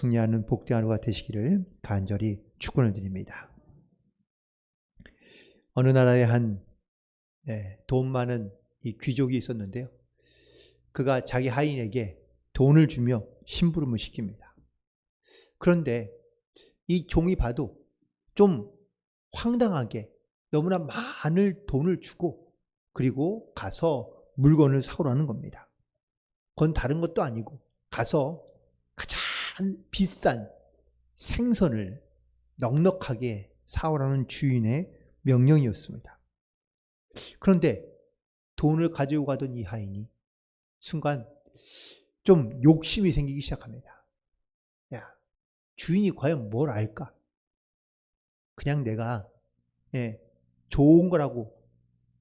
승리하는 복된 하루가 되시기를 간절히 축원을 드립니다. 어느 나라에 한 돈 많은 이 귀족이 있었는데요. 그가 자기 하인에게 돈을 주며 심부름을 시킵니다. 그런데 이 종이 봐도 좀 황당하게 너무나 많은 돈을 주고 그리고 가서 물건을 사오라는 겁니다. 그건 다른 것도 아니고 가서 가장 비싼 생선을 넉넉하게 사오라는 주인의 명령이었습니다. 그런데 돈을 가지고 가던 이 하인이 순간 좀 욕심이 생기기 시작합니다. 야, 주인이 과연 뭘 알까? 그냥 내가 좋은 거라고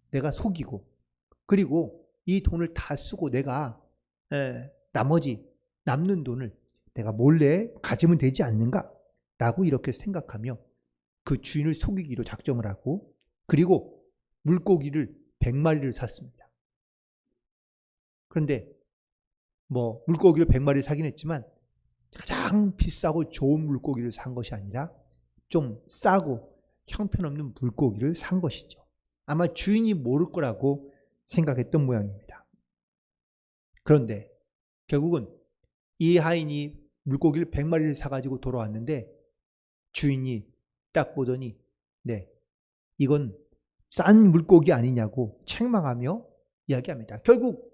내가 속이고 그리고 이 돈을 다 쓰고 내가 나머지 남는 돈을 내가 몰래 가지면 되지 않는가? 라고 이렇게 생각하며 그 주인을 속이기로 작정을 하고 그리고 물고기를 100마리를 샀습니다. 그런데 물고기를 100마리를 사긴 했지만 가장 비싸고 좋은 물고기를 산 것이 아니라 좀 싸고 형편없는 물고기를 산 것이죠. 아마 주인이 모를 거라고 생각했던 모양입니다. 그런데 결국은 이 하인이 물고기를 100마리를 사가지고 돌아왔는데 주인이 딱 보더니 이건 싼 물고기 아니냐고 책망하며 이야기합니다. 결국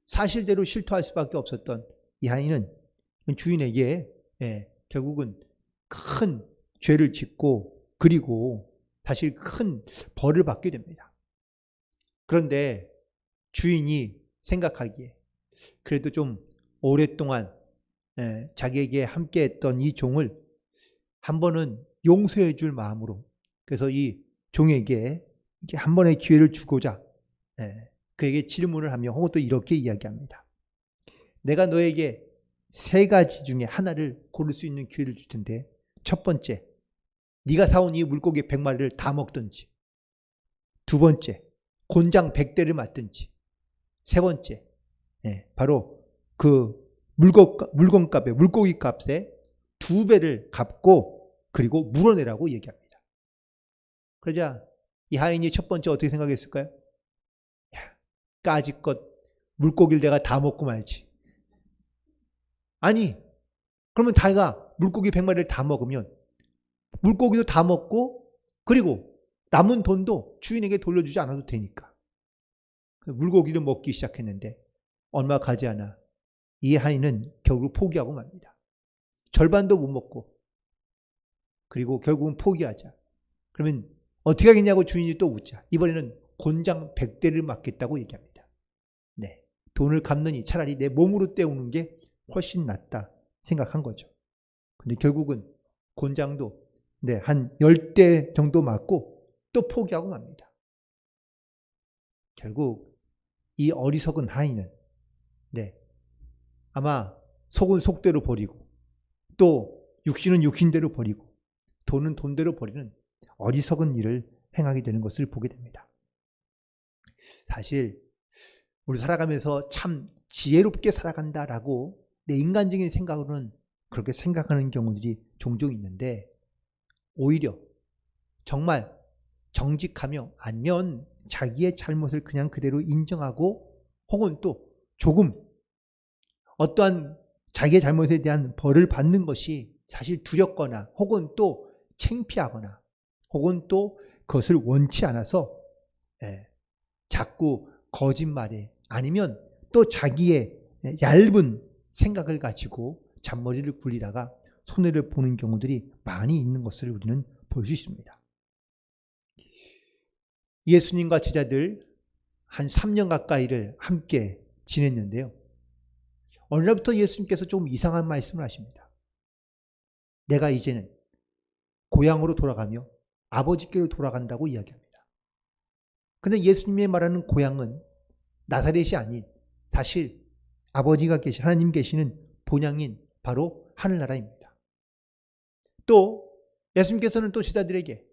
사실대로 실토할 수밖에 없었던 이 하인은 주인에게 결국은 큰 죄를 짓고 그리고 사실 큰 벌을 받게 됩니다. 그런데 주인이 생각하기에 그래도 좀 오랫동안 자기에게 함께했던 이 종을 한 번은 용서해 줄 마음으로 그래서 이 종에게 한 번의 기회를 주고자 그에게 질문을 하며 혹은 또 이렇게 이야기합니다. 내가 너에게 3가지 중에 하나를 고를 수 있는 기회를 줄 텐데 첫 번째, 네가 사온 이 물고기 100마리를 다 먹든지 두 번째, 곤장 100대를 맞든지 세 번째, 바로 그 물건값에 물고기 값에 2배를 갚고 그리고 물어내라고 얘기합니다. 그러자 이 하인이 첫 번째 어떻게 생각했을까요? 야, 까짓것 물고기를 내가 다 먹고 말지. 아니, 그러면 자기가 물고기 100마리를 다 먹으면 물고기도 다 먹고 그리고 남은 돈도 주인에게 돌려주지 않아도 되니까. 물고기를 먹기 시작했는데 얼마 가지 않아 이 하인은 결국 포기하고 맙니다. 절반도 못 먹고 그리고 결국은 포기하자. 그러면 어떻게 하겠냐고 주인이 또 묻자. 이번에는 곤장 100대를 맞겠다고 얘기합니다. 돈을 갚느니 차라리 내 몸으로 때우는 게 훨씬 낫다 생각한 거죠. 근데 결국은 곤장도 한 10대 정도 맞고 또 포기하고 맙니다. 결국 이 어리석은 하인은 아마 속은 속대로 버리고 또 육신은 육신대로 버리고 돈은 돈대로 버리는 어리석은 일을 행하게 되는 것을 보게 됩니다. 사실 우리 살아가면서 참 지혜롭게 살아간다라고 내 인간적인 생각으로는 그렇게 생각하는 경우들이 종종 있는데 오히려 정말 정직하며 아니면 자기의 잘못을 그냥 그대로 인정하고 혹은 또 조금 어떠한 자기의 잘못에 대한 벌을 받는 것이 사실 두렵거나 혹은 또 창피하거나 혹은 또 그것을 원치 않아서 자꾸 거짓말에 아니면 또 자기의 얇은 생각을 가지고 잔머리를 굴리다가 손해를 보는 경우들이 많이 있는 것을 우리는 볼 수 있습니다. 예수님과 제자들 한 3년 가까이를 함께 지냈는데요. 어느 날부터 예수님께서 좀 이상한 말씀을 하십니다. 내가 이제는 고향으로 돌아가며 아버지께로 돌아간다고 이야기합니다. 그런데 예수님이 말하는 고향은 나사렛이 아닌 사실 아버지가 계신 하나님 계시는 본향인 바로 하늘나라입니다. 또 예수님께서는 또 제자들에게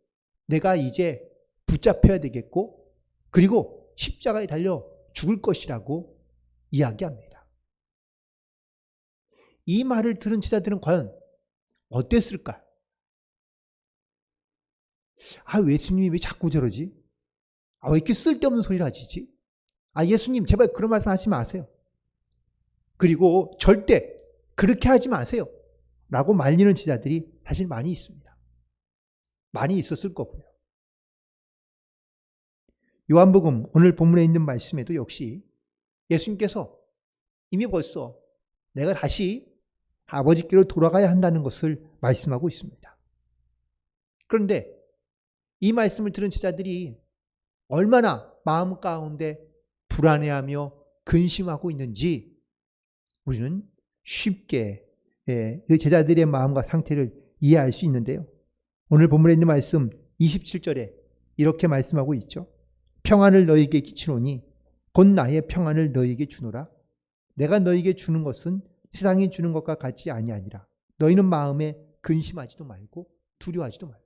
내가 이제 붙잡혀야 되겠고 그리고 십자가에 달려 죽을 것이라고 이야기합니다. 이 말을 들은 제자들은 과연 어땠을까? 아, 예수님이 왜 자꾸 저러지? 아, 왜 이렇게 쓸데없는 소리를 하시지? 아, 예수님 제발 그런 말씀 하지 마세요. 그리고 절대 그렇게 하지 마세요. 라고 말리는 제자들이 사실 많이 있습니다. 많이 있었을 거고요. 요한복음 오늘 본문에 있는 말씀에도 역시 예수님께서 이미 벌써 내가 다시 아버지께로 돌아가야 한다는 것을 말씀하고 있습니다. 그런데 이 말씀을 들은 제자들이 얼마나 마음 가운데 불안해하며 근심하고 있는지 우리는 쉽게 그 제자들의 마음과 상태를 이해할 수 있는데요. 오늘 본문에 있는 말씀 27절에 이렇게 말씀하고 있죠. 평안을 너희에게 끼치노니 곧 나의 평안을 너희에게 주노라. 내가 너희에게 주는 것은 세상이 주는 것과 같이 아니하니라. 너희는 마음에 근심하지도 말고 두려워하지도 말라.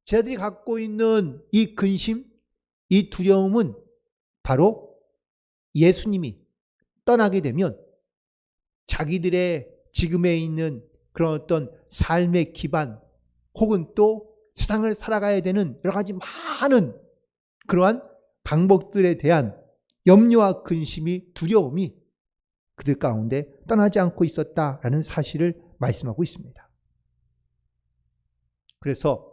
제자들이 갖고 있는 이 근심, 이 두려움은 바로 예수님이 떠나게 되면 자기들의 지금에 있는 그런 어떤 삶의 기반 혹은 또 세상을 살아가야 되는 여러 가지 많은 그러한 방법들에 대한 염려와 근심이 두려움이 그들 가운데 떠나지 않고 있었다라는 사실을 말씀하고 있습니다. 그래서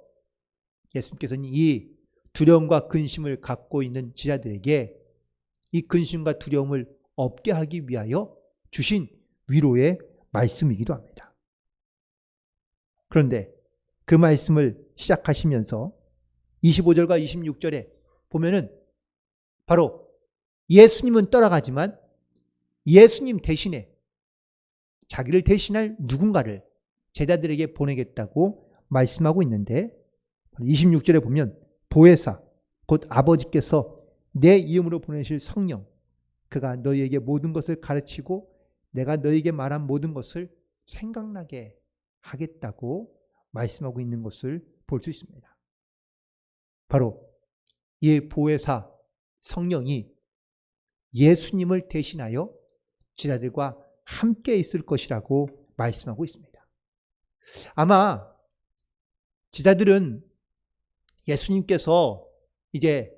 예수님께서는 이 두려움과 근심을 갖고 있는 제자들에게 이 근심과 두려움을 없게 하기 위하여 주신 위로의 말씀이기도 합니다. 그런데 그 말씀을 시작하시면서 25절과 26절에 보면은 바로 예수님은 떠나가지만 예수님 대신에 자기를 대신할 누군가를 제자들에게 보내겠다고 말씀하고 있는데 26절에 보면 보혜사 곧 아버지께서 내 이름으로 보내실 성령 그가 너희에게 모든 것을 가르치고 내가 너희에게 말한 모든 것을 생각나게 하겠다고 말씀하고 있는 것을 볼 수 있습니다. 바로 이 보혜사 성령이 예수님을 대신하여 제자들과 함께 있을 것이라고 말씀하고 있습니다. 아마 제자들은 예수님께서 이제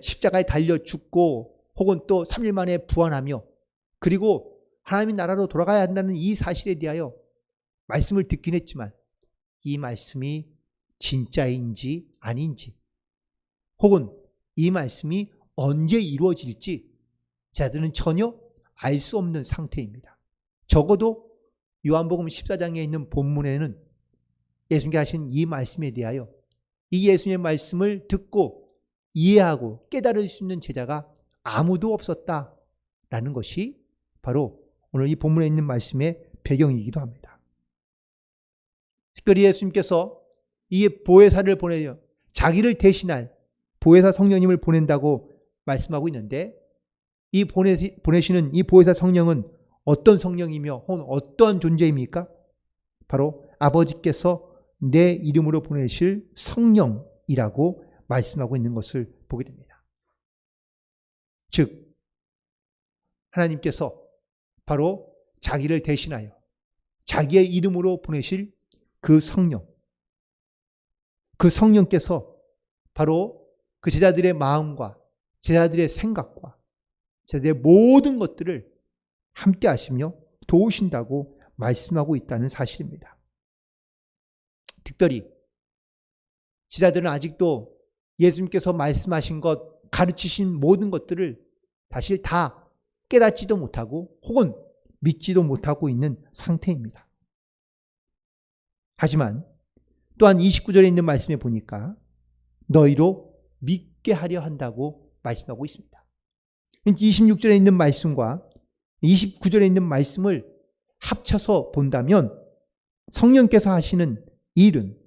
십자가에 달려 죽고 혹은 또 3일 만에 부활하며 그리고 하나님의 나라로 돌아가야 한다는 이 사실에 대하여 말씀을 듣긴 했지만 이 말씀이 진짜인지 아닌지 혹은 이 말씀이 언제 이루어질지 제자들은 전혀 알 수 없는 상태입니다. 적어도 요한복음 14장에 있는 본문에는 예수님께 하신 이 말씀에 대하여 이 예수님의 말씀을 듣고 이해하고 깨달을 수 있는 제자가 아무도 없었다라는 것이 바로 오늘 이 본문에 있는 말씀의 배경이기도 합니다. 특별히 예수님께서 이 보혜사를 보내요. 자기를 대신할 보혜사 성령님을 보낸다고 말씀하고 있는데 이 보내시는 이 보혜사 성령은 어떤 성령이며 혹은 어떤 존재입니까? 바로 아버지께서 내 이름으로 보내실 성령이라고 말씀하고 있는 것을 보게 됩니다. 즉 하나님께서 바로 자기를 대신하여 자기의 이름으로 보내실 그 성령, 그 성령께서 바로 그 제자들의 마음과 제자들의 생각과 제자들의 모든 것들을 함께 하시며 도우신다고 말씀하고 있다는 사실입니다. 특별히 제자들은 아직도 예수님께서 말씀하신 것, 가르치신 모든 것들을 사실 다 깨닫지도 못하고 혹은 믿지도 못하고 있는 상태입니다. 하지만 또한 29절에 있는 말씀에 보니까 너희로 믿게 하려 한다고 말씀하고 있습니다. 26절에 있는 말씀과 29절에 있는 말씀을 합쳐서 본다면 성령께서 하시는 일은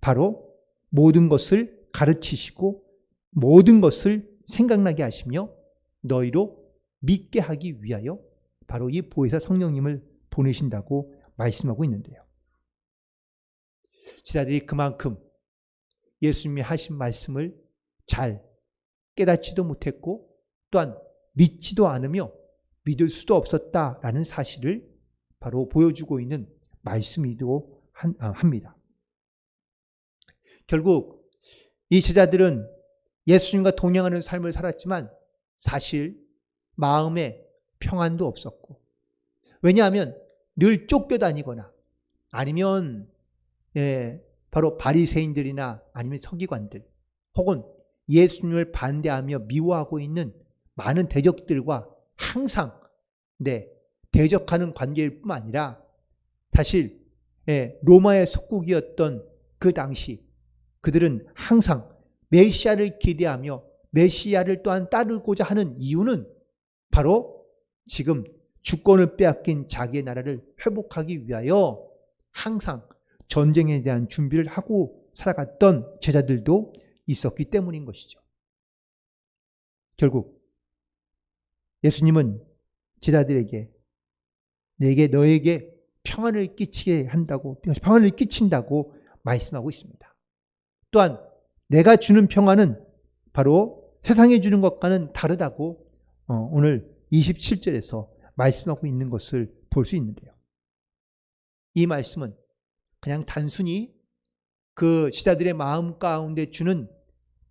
바로 모든 것을 가르치시고 모든 것을 생각나게 하시며 너희로 믿게 하기 위하여 바로 이 보혜사 성령님을 보내신다고 말씀하고 있는데요. 제자들이 그만큼 예수님이 하신 말씀을 잘 깨닫지도 못했고 또한 믿지도 않으며 믿을 수도 없었다라는 사실을 바로 보여주고 있는 말씀이기도 합니다. 결국 이 제자들은 예수님과 동행하는 삶을 살았지만 사실 마음에 평안도 없었고, 왜냐하면 늘 쫓겨다니거나 아니면 바로 바리새인들이나 아니면 서기관들 혹은 예수님을 반대하며 미워하고 있는 많은 대적들과 항상 대적하는 관계일 뿐만 아니라 사실 로마의 속국이었던 그 당시 그들은 항상 메시아를 기대하며 메시아를 또한 따르고자 하는 이유는 바로 지금 주권을 빼앗긴 자기의 나라를 회복하기 위하여 항상 전쟁에 대한 준비를 하고 살아갔던 제자들도 있었기 때문인 것이죠. 결국 예수님은 제자들에게 너에게 평안을 끼친다고 말씀하고 있습니다. 또한 내가 주는 평안은 바로 세상에 주는 것과는 다르다고 오늘 27절에서 말씀하고 있는 것을 볼 수 있는데요. 이 말씀은 그냥 단순히 그 제자들의 마음 가운데 주는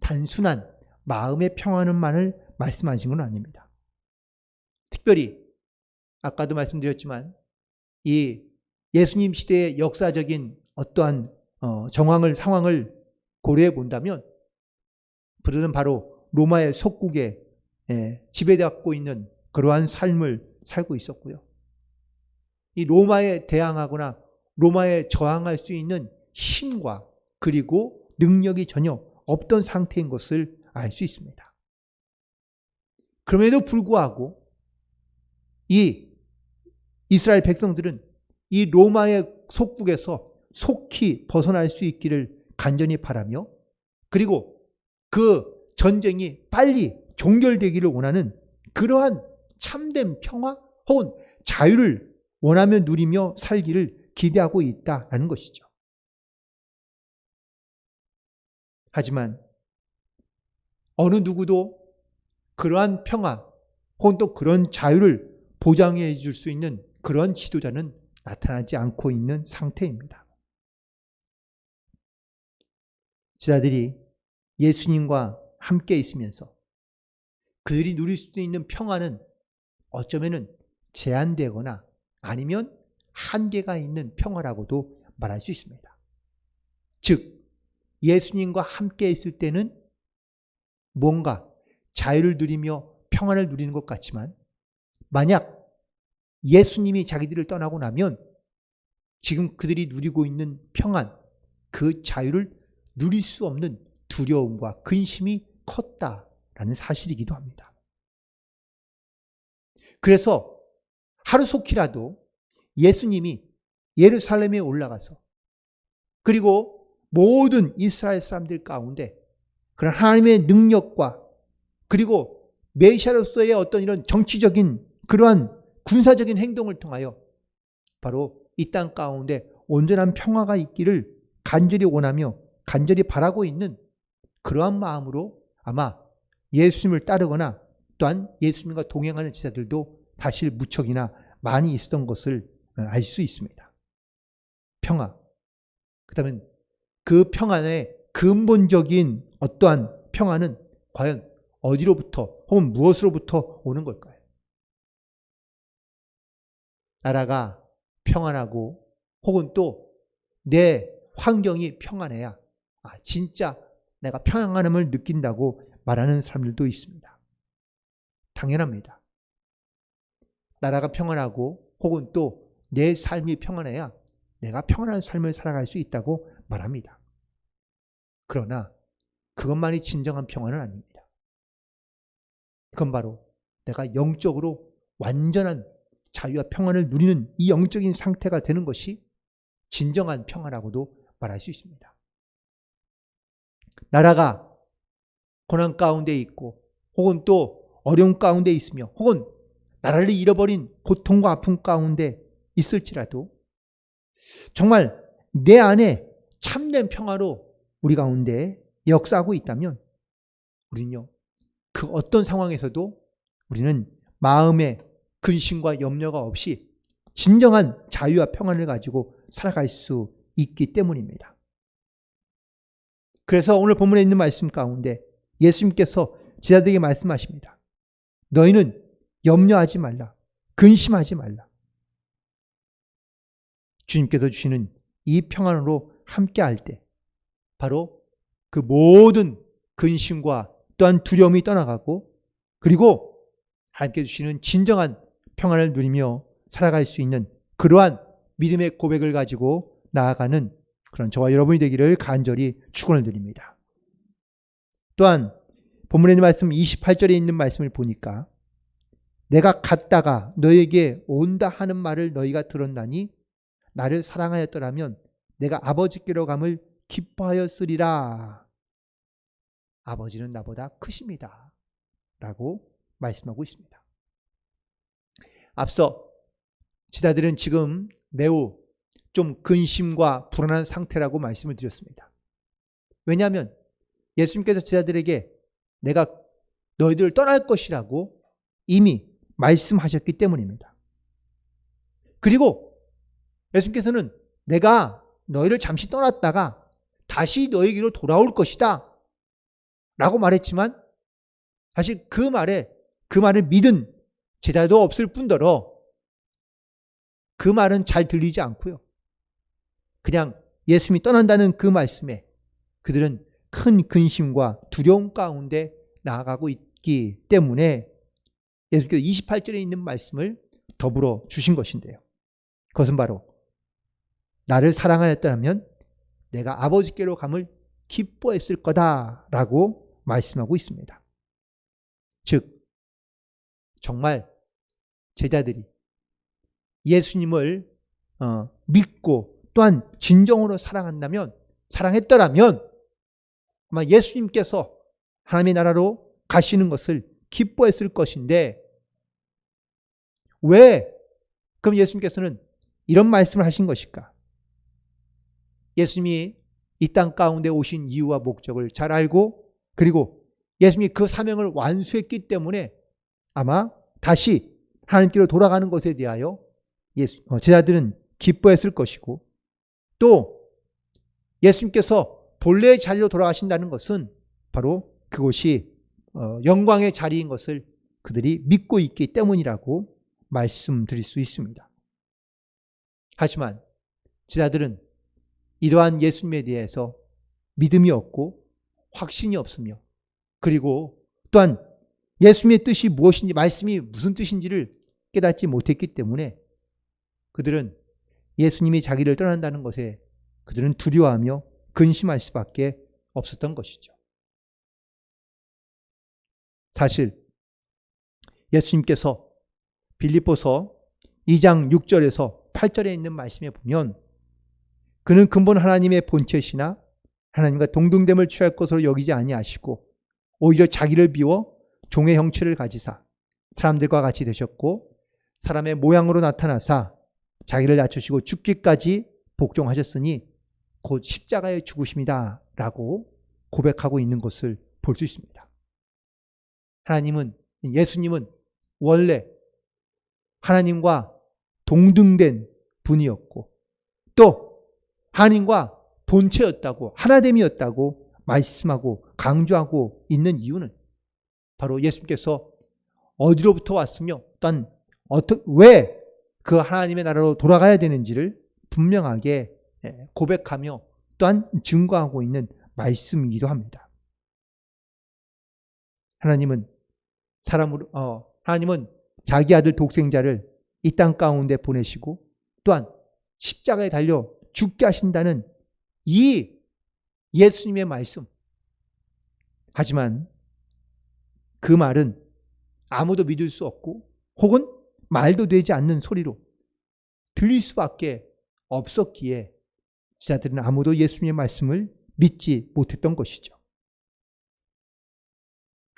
단순한 마음의 평안만을 말씀하신 건 아닙니다. 특별히 아까도 말씀드렸지만 이 예수님 시대의 역사적인 어떠한 상황을 고려해 본다면 그들은 바로 로마의 속국에 지배받고 있는 그러한 삶을 살고 있었고요. 이 로마에 대항하거나 로마에 저항할 수 있는 힘과 그리고 능력이 전혀 없던 상태인 것을 알 수 있습니다. 그럼에도 불구하고 이 이스라엘 백성들은 이 로마의 속국에서 속히 벗어날 수 있기를 간절히 바라며, 그리고 그 전쟁이 빨리 종결되기를 원하는 그러한 참된 평화 혹은 자유를 원하며 누리며 살기를 기대하고 있다라는 것이죠. 하지만 어느 누구도 그러한 평화 혹은 또 그런 자유를 보장해 줄 수 있는 그런 지도자는 나타나지 않고 있는 상태입니다. 제자들이 예수님과 함께 있으면서 그들이 누릴 수 있는 평화는 어쩌면 제한되거나 아니면 한계가 있는 평화라고도 말할 수 있습니다. 즉 예수님과 함께 있을 때는 뭔가 자유를 누리며 평안을 누리는 것 같지만, 만약 예수님이 자기들을 떠나고 나면 지금 그들이 누리고 있는 평안, 그 자유를 누릴 수 없는 두려움과 근심이 컸다라는 사실이기도 합니다. 그래서 하루속히라도 예수님이 예루살렘에 올라가서 그리고 모든 이스라엘 사람들 가운데 그런 하나님의 능력과 그리고 메시아로서의 어떤 이런 정치적인 그러한 군사적인 행동을 통하여 바로 이 땅 가운데 온전한 평화가 있기를 간절히 원하며 간절히 바라고 있는 그러한 마음으로 아마 예수님을 따르거나 또한 예수님과 동행하는 제자들도 사실 무척이나 많이 있었던 것을 알 수 있습니다. 평화. 그렇다면 그 평안의 근본적인 어떠한 평안은 과연 어디로부터 혹은 무엇으로부터 오는 걸까요? 나라가 평안하고 혹은 또 내 환경이 평안해야 진짜 내가 평안함을 느낀다고 말하는 사람들도 있습니다. 당연합니다. 나라가 평안하고 혹은 또 내 삶이 평안해야 내가 평안한 삶을 살아갈 수 있다고 말합니다. 그러나 그것만이 진정한 평안은 아닙니다. 그건 바로 내가 영적으로 완전한 자유와 평안을 누리는 이 영적인 상태가 되는 것이 진정한 평안이라고도 말할 수 있습니다. 나라가 고난 가운데 있고 혹은 또 어려움 가운데 있으며 혹은 나라를 잃어버린 고통과 아픔 가운데 있을지라도 정말 내 안에 참된 평화로 우리 가운데 역사하고 있다면 우리는요, 그 어떤 상황에서도 우리는 마음의 근심과 염려가 없이 진정한 자유와 평안을 가지고 살아갈 수 있기 때문입니다. 그래서 오늘 본문에 있는 말씀 가운데 예수님께서 제자들에게 말씀하십니다. 너희는 염려하지 말라. 근심하지 말라. 주님께서 주시는 이 평안으로 함께할 때 바로 그 모든 근심과 또한 두려움이 떠나가고 그리고 하나님께 주시는 진정한 평안을 누리며 살아갈 수 있는 그러한 믿음의 고백을 가지고 나아가는 그런 저와 여러분이 되기를 간절히 축원을 드립니다. 또한 본문에 있는 말씀 28절에 있는 말씀을 보니까 내가 갔다가 너에게 온다 하는 말을 너희가 들었나니 나를 사랑하였더라면 내가 아버지께로 감을 기뻐하였으리라. 아버지는 나보다 크십니다. 라고 말씀하고 있습니다. 앞서 제자들은 지금 매우 좀 근심과 불안한 상태라고 말씀을 드렸습니다. 왜냐하면 예수님께서 제자들에게 내가 너희들을 떠날 것이라고 이미 말씀하셨기 때문입니다. 그리고 예수님께서는 내가 너희를 잠시 떠났다가 다시 너희에게로 돌아올 것이다 라고 말했지만 사실 그 말을 믿은 제자도 없을 뿐더러 그 말은 잘 들리지 않고요. 그냥 예수님이 떠난다는 그 말씀에 그들은 큰 근심과 두려움 가운데 나아가고 있기 때문에 예수님께서 28절에 있는 말씀을 더불어 주신 것인데요. 그것은 바로 나를 사랑하였다면 내가 아버지께로 감을 기뻐했을 거다라고 말씀하고 있습니다. 즉 정말 제자들이 예수님을 믿고 또한 진정으로 사랑했더라면 아마 예수님께서 하나님의 나라로 가시는 것을 기뻐했을 것인데 왜 그럼 예수님께서는 이런 말씀을 하신 것일까? 예수님이 이 땅 가운데 오신 이유와 목적을 잘 알고 그리고 예수님이 그 사명을 완수했기 때문에 아마 다시 하나님께로 돌아가는 것에 대하여 제자들은 기뻐했을 것이고 또 예수님께서 본래의 자리로 돌아가신다는 것은 바로 그곳이 영광의 자리인 것을 그들이 믿고 있기 때문이라고 말씀드릴 수 있습니다. 하지만 제자들은 이러한 예수님에 대해서 믿음이 없고 확신이 없으며 그리고 또한 예수님의 뜻이 무엇인지 말씀이 무슨 뜻인지를 깨닫지 못했기 때문에 그들은 예수님이 자기를 떠난다는 것에 그들은 두려워하며 근심할 수밖에 없었던 것이죠. 사실 예수님께서 빌립보서 2장 6절에서 8절에 있는 말씀에 보면 그는 근본 하나님의 본체시나 하나님과 동등됨을 취할 것으로 여기지 아니하시고 오히려 자기를 비워 종의 형체를 가지사 사람들과 같이 되셨고 사람의 모양으로 나타나사 자기를 낮추시고 죽기까지 복종하셨으니 곧 십자가에 죽으심이다 라고 고백하고 있는 것을 볼 수 있습니다. 예수님은 원래 하나님과 동등된 분이었고 또 하나님과 본체였다고 하나됨이었다고 말씀하고 강조하고 있는 이유는 바로 예수님께서 어디로부터 왔으며 또한 왜 그 하나님의 나라로 돌아가야 되는지를 분명하게 고백하며 또한 증거하고 있는 말씀이기도 합니다. 하나님은 자기 아들 독생자를 이 땅 가운데 보내시고 또한 십자가에 달려 죽게 하신다는 이 예수님의 말씀. 하지만 그 말은 아무도 믿을 수 없고 혹은 말도 되지 않는 소리로 들릴 수밖에 없었기에 제자들은 아무도 예수님의 말씀을 믿지 못했던 것이죠.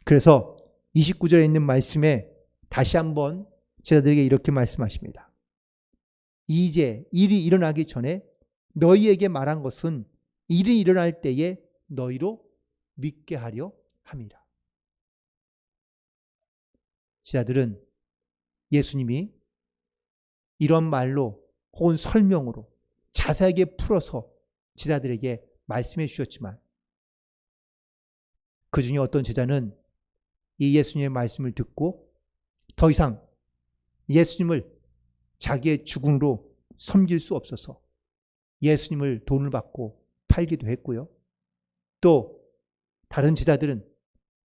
그래서 29절에 있는 말씀에 다시 한번 제자들에게 이렇게 말씀하십니다. 이제 일이 일어나기 전에 너희에게 말한 것은 일이 일어날 때에 너희로 믿게 하려 함이라. 제자들은 예수님이 이런 말로 혹은 설명으로 자세하게 풀어서 제자들에게 말씀해 주셨지만 그 중에 어떤 제자는 이 예수님의 말씀을 듣고 더 이상 예수님을 자기의 주군으로 섬길 수 없어서 예수님을 돈을 받고 팔기도 했고요. 또 다른 제자들은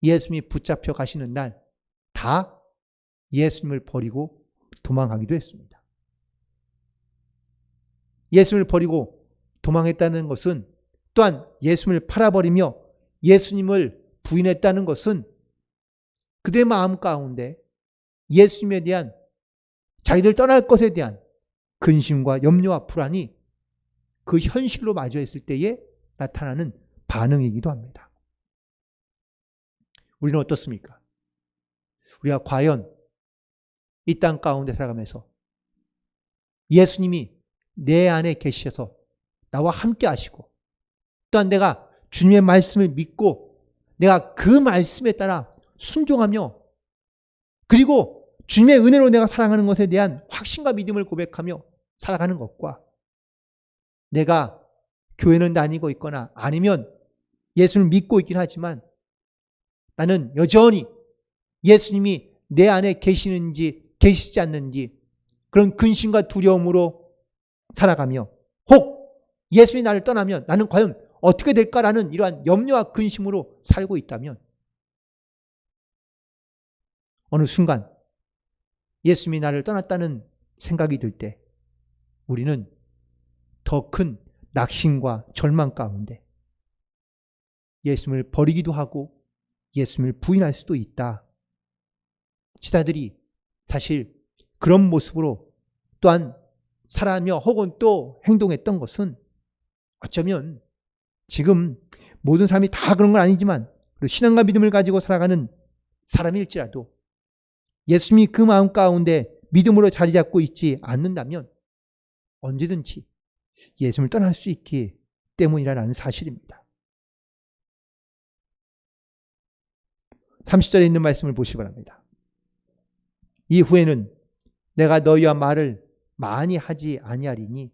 예수님이 붙잡혀 가시는 날 다 예수님을 버리고 도망가기도 했습니다. 예수님을 버리고 도망했다는 것은 또한 예수님을 팔아버리며 예수님을 부인했다는 것은 그들의 마음 가운데 예수님에 대한 자기를 떠날 것에 대한 근심과 염려와 불안이 그 현실로 마주했을 때에 나타나는 반응이기도 합니다. 우리는 어떻습니까? 우리가 과연 이 땅 가운데 살아가면서 예수님이 내 안에 계셔서 나와 함께 하시고 또한 내가 주님의 말씀을 믿고 내가 그 말씀에 따라 순종하며 그리고 주님의 은혜로 내가 살아가는 것에 대한 확신과 믿음을 고백하며 살아가는 것과 내가 교회는 다니고 있거나 아니면 예수를 믿고 있긴 하지만 나는 여전히 예수님이 내 안에 계시는지 계시지 않는지 그런 근심과 두려움으로 살아가며 혹 예수님이 나를 떠나면 나는 과연 어떻게 될까라는 이러한 염려와 근심으로 살고 있다면 어느 순간 예수님이 나를 떠났다는 생각이 들 때 우리는 더 큰 낙심과 절망 가운데 예수님을 버리기도 하고 예수님을 부인할 수도 있다. 제자들이 사실 그런 모습으로 또한 살아가며 혹은 또 행동했던 것은 어쩌면 지금 모든 사람이 다 그런 건 아니지만 신앙과 믿음을 가지고 살아가는 사람일지라도 예수님이 그 마음 가운데 믿음으로 자리 잡고 있지 않는다면 언제든지 예수님을 떠날 수 있기 때문이라는 사실입니다. 30절에 있는 말씀을 보시기 바랍니다. 이후에는 내가 너희와 말을 많이 하지 아니하리니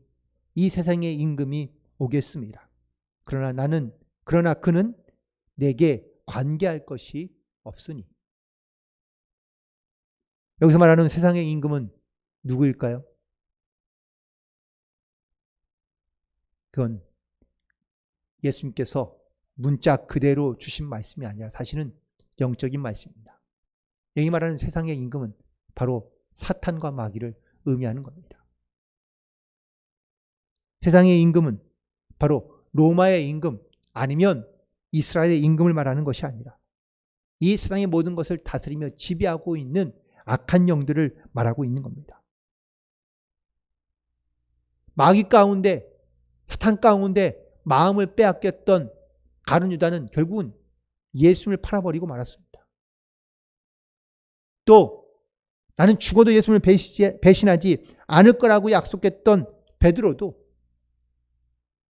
이 세상의 임금이 오겠습니다. 그러나 그는 내게 관계할 것이 없으니. 여기서 말하는 세상의 임금은 누구일까요? 그건 예수님께서 문자 그대로 주신 말씀이 아니라 사실은 영적인 말씀입니다. 여기 말하는 세상의 임금은 바로 사탄과 마귀를 의미하는 겁니다. 세상의 임금은 바로 로마의 임금 아니면 이스라엘의 임금을 말하는 것이 아니라 이 세상의 모든 것을 다스리며 지배하고 있는 악한 영들을 말하고 있는 겁니다. 마귀 가운데 사탄 가운데 마음을 빼앗겼던 가룟 유다는 결국은 예수님을 팔아버리고 말았습니다. 또 나는 죽어도 예수님을 배신하지 않을 거라고 약속했던 베드로도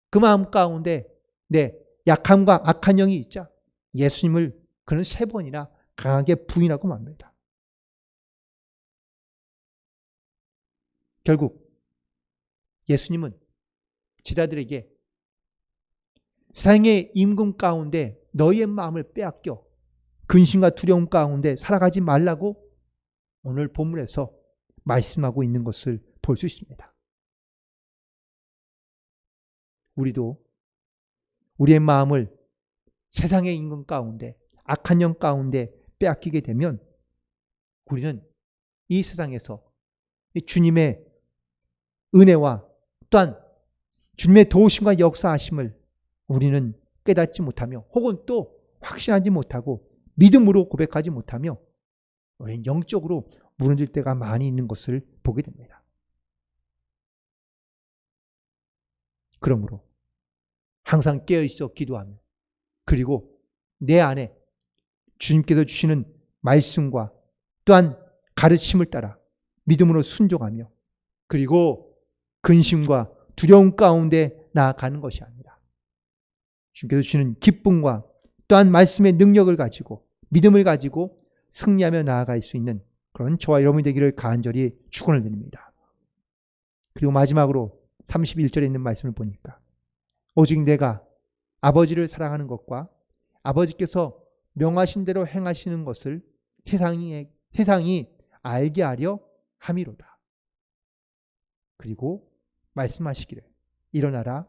그 마음 가운데 약함과 악한 영이 있자 예수님을 그는 3번이나 강하게 부인하고 맙니다. 결국 예수님은 제자들에게 세상의 임금 가운데 너희의 마음을 빼앗겨 근심과 두려움 가운데 살아가지 말라고 오늘 본문에서 말씀하고 있는 것을 볼 수 있습니다. 우리도 우리의 마음을 세상의 임금 가운데 악한 영 가운데 빼앗기게 되면 우리는 이 세상에서 주님의 은혜와 또한 주님의 도우심과 역사하심을 우리는 깨닫지 못하며 혹은 또 확신하지 못하고 믿음으로 고백하지 못하며 우리는 영적으로 무너질 때가 많이 있는 것을 보게 됩니다. 그러므로 항상 깨어있어 기도하며 그리고 내 안에 주님께서 주시는 말씀과 또한 가르침을 따라 믿음으로 순종하며 그리고 근심과 두려움 가운데 나아가는 것이 아니라 주님께서 주시는 기쁨과 또한 말씀의 능력을 가지고 믿음을 가지고 승리하며 나아갈 수 있는 그런 저와 여러분이 되기를 간절히 축원을 드립니다. 그리고 마지막으로 31절에 있는 말씀을 보니까 오직 내가 아버지를 사랑하는 것과 아버지께서 명하신 대로 행하시는 것을 세상이 알게 하려 함이로다. 그리고 말씀하시기를 일어나라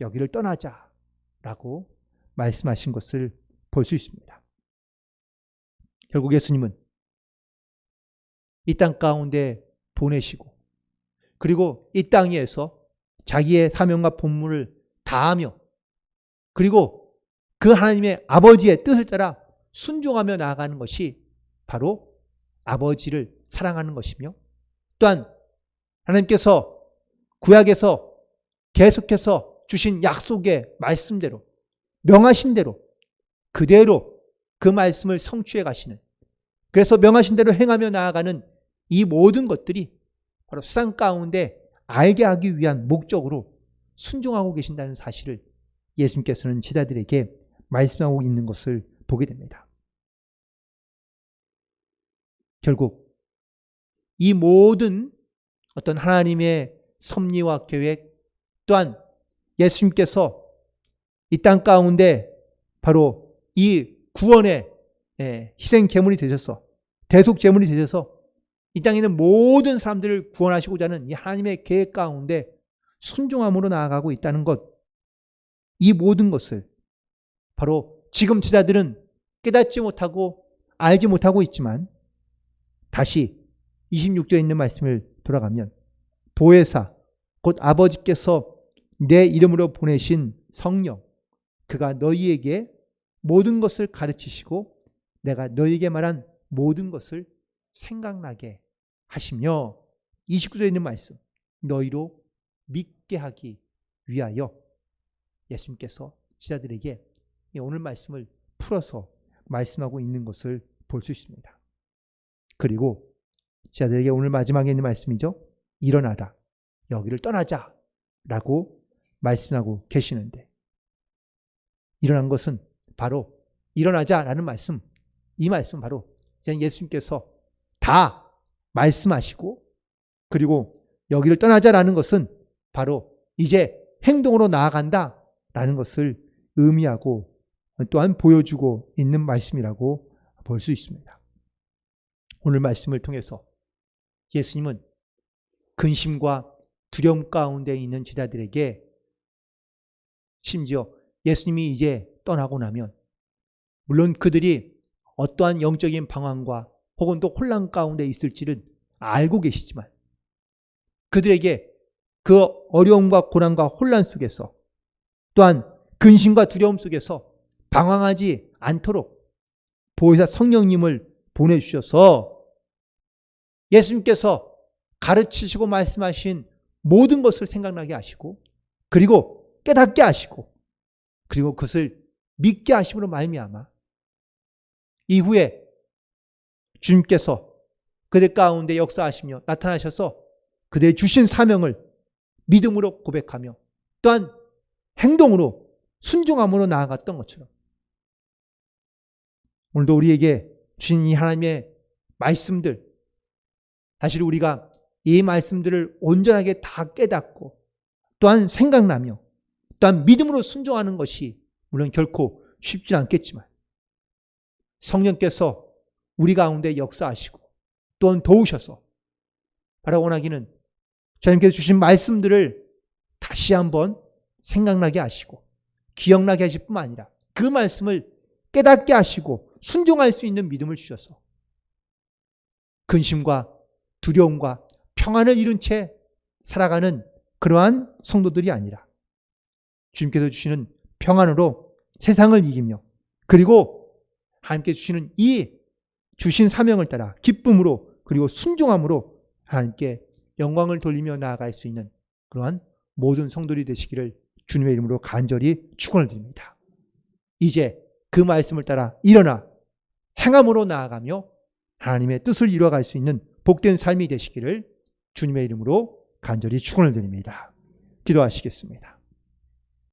여기를 떠나자 라고 말씀하신 것을 볼 수 있습니다. 결국 예수님은 이 땅 가운데 보내시고 그리고 이 땅 위에서 자기의 사명과 본분을 다하며 그리고 그 하나님의 아버지의 뜻을 따라 순종하며 나아가는 것이 바로 아버지를 사랑하는 것이며 또한 하나님께서 구약에서 계속해서 주신 약속의 말씀대로 명하신 대로 그대로 그 말씀을 성취해 가시는 그래서 명하신 대로 행하며 나아가는 이 모든 것들이 바로 세상 가운데 알게 하기 위한 목적으로 순종하고 계신다는 사실을 예수님께서는 제자들에게 말씀하고 있는 것을 보게 됩니다. 결국 이 모든 어떤 하나님의 섭리와 계획 또한 예수님께서 이 땅 가운데 바로 이 구원의 희생 제물이 되셔서 대속 제물이 되셔서 이 땅에 있는 모든 사람들을 구원하시고자 하는 이 하나님의 계획 가운데 순종함으로 나아가고 있다는 것, 이 모든 것을 바로 지금 제자들은 깨닫지 못하고 알지 못하고 있지만 다시 26절에 있는 말씀을 돌아가면 보혜사 곧 아버지께서 내 이름으로 보내신 성령 그가 너희에게 모든 것을 가르치시고 내가 너희에게 말한 모든 것을 생각나게 하시며 29절에 있는 말씀 너희로 믿게 하기 위하여 예수님께서 제자들에게 오늘 말씀을 풀어서 말씀하고 있는 것을 볼 수 있습니다. 그리고 제자들에게 오늘 마지막에 있는 말씀이죠. 일어나라 여기를 떠나자 라고 말씀하고 계시는데 일어난 것은 바로 일어나자라는 말씀 이 말씀 바로 예수님께서 다 말씀하시고 그리고 여기를 떠나자라는 것은 바로 이제 행동으로 나아간다라는 것을 의미하고 또한 보여주고 있는 말씀이라고 볼 수 있습니다. 오늘 말씀을 통해서 예수님은 근심과 두려움 가운데 있는 제자들에게 심지어 예수님이 이제 떠나고 나면 물론 그들이 어떠한 영적인 방황과 혹은 또 혼란 가운데 있을지를 알고 계시지만 그들에게 그 어려움과 고난과 혼란 속에서 또한 근심과 두려움 속에서 방황하지 않도록 보혜사 성령님을 보내주셔서 예수님께서 가르치시고 말씀하신 모든 것을 생각나게 하시고 그리고 깨닫게 하시고 그리고 그것을 믿게 하심으로 말미암아 이후에 주님께서 그들 가운데 역사하시며 나타나셔서 그들의 주신 사명을 믿음으로 고백하며 또한 행동으로 순종함으로 나아갔던 것처럼 오늘도 우리에게 주신 이 하나님의 말씀들 사실 우리가 이 말씀들을 온전하게 다 깨닫고 또한 생각나며 또한 믿음으로 순종하는 것이 물론 결코 쉽지 않겠지만 성령께서 우리 가운데 역사하시고 또한 도우셔서 바라 원하기는 주님께서 주신 말씀들을 다시 한번 생각나게 하시고 기억나게 하실 뿐만 아니라 그 말씀을 깨닫게 하시고 순종할 수 있는 믿음을 주셔서 근심과 두려움과 평안을 잃은 채 살아가는 그러한 성도들이 아니라 주님께서 주시는 평안으로 세상을 이기며 그리고 하나님께 주시는 이 주신 사명을 따라 기쁨으로 그리고 순종함으로 하나님께 영광을 돌리며 나아갈 수 있는 그러한 모든 성도들이 되시기를 주님의 이름으로 간절히 축원을 드립니다. 이제 그 말씀을 따라 일어나 행함으로 나아가며 하나님의 뜻을 이루어갈 수 있는 복된 삶이 되시기를 주님의 이름으로 간절히 축원을 드립니다. 기도하시겠습니다.